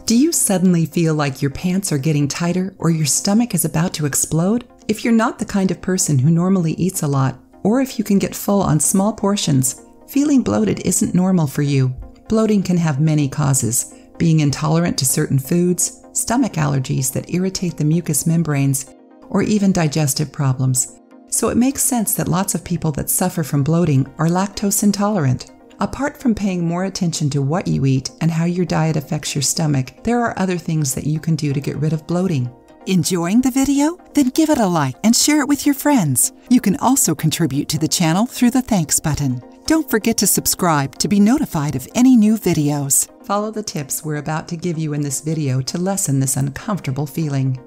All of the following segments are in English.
Do you suddenly feel like your pants are getting tighter or your stomach is about to explode? If you're not the kind of person who normally eats a lot, or if you can get full on small portions, feeling bloated isn't normal for you. Bloating can have many causes, being intolerant to certain foods, stomach allergies that irritate the mucous membranes, or even digestive problems. So it makes sense that lots of people that suffer from bloating are lactose intolerant. Apart from paying more attention to what you eat and how your diet affects your stomach, there are other things that you can do to get rid of bloating. Enjoying the video? Then give it a like and share it with your friends. You can also contribute to the channel through the thanks button. Don't forget to subscribe to be notified of any new videos. Follow the tips we're about to give you in this video to lessen this uncomfortable feeling.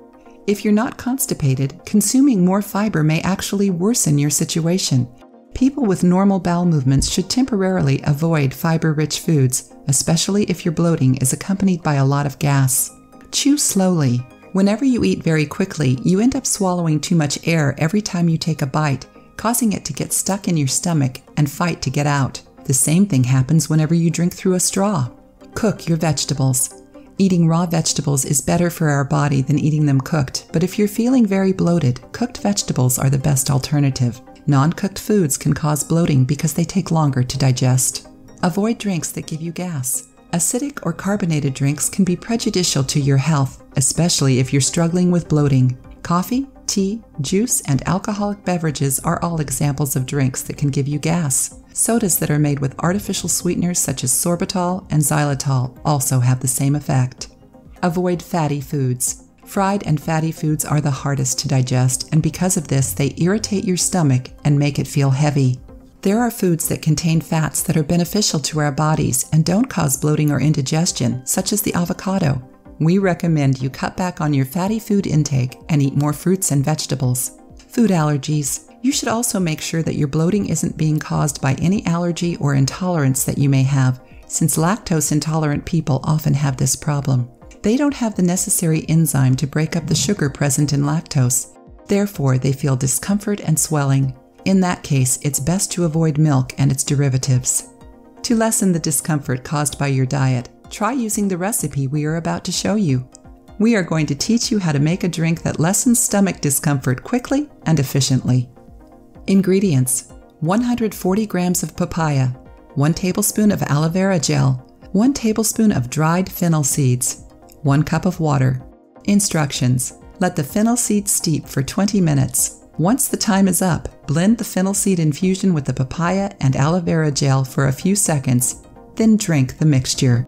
If you're not constipated, consuming more fiber may actually worsen your situation. People with normal bowel movements should temporarily avoid fiber-rich foods, especially if your bloating is accompanied by a lot of gas. Chew slowly. Whenever you eat very quickly, you end up swallowing too much air every time you take a bite, causing it to get stuck in your stomach and fight to get out. The same thing happens whenever you drink through a straw. Cook your vegetables. Eating raw vegetables is better for our body than eating them cooked, but if you're feeling very bloated, cooked vegetables are the best alternative. Non-cooked foods can cause bloating because they take longer to digest. Avoid drinks that give you gas. Acidic or carbonated drinks can be prejudicial to your health, especially if you're struggling with bloating. Coffee, tea, juice, and alcoholic beverages are all examples of drinks that can give you gas. Sodas that are made with artificial sweeteners such as sorbitol and xylitol also have the same effect. Avoid fatty foods. Fried and fatty foods are the hardest to digest, and because of this, they irritate your stomach and make it feel heavy. There are foods that contain fats that are beneficial to our bodies and don't cause bloating or indigestion, such as the avocado. We recommend you cut back on your fatty food intake and eat more fruits and vegetables. Food allergies. You should also make sure that your bloating isn't being caused by any allergy or intolerance that you may have, since lactose intolerant people often have this problem. They don't have the necessary enzyme to break up the sugar present in lactose. Therefore, they feel discomfort and swelling. In that case, it's best to avoid milk and its derivatives. To lessen the discomfort caused by your diet, try using the recipe we are about to show you. We are going to teach you how to make a drink that lessens stomach discomfort quickly and efficiently. Ingredients: 140 grams of papaya, 1 tablespoon of aloe vera gel, 1 tablespoon of dried fennel seeds, 1 cup of water. Instructions: let the fennel seeds steep for 20 minutes. Once the time is up, blend the fennel seed infusion with the papaya and aloe vera gel for a few seconds, then drink the mixture.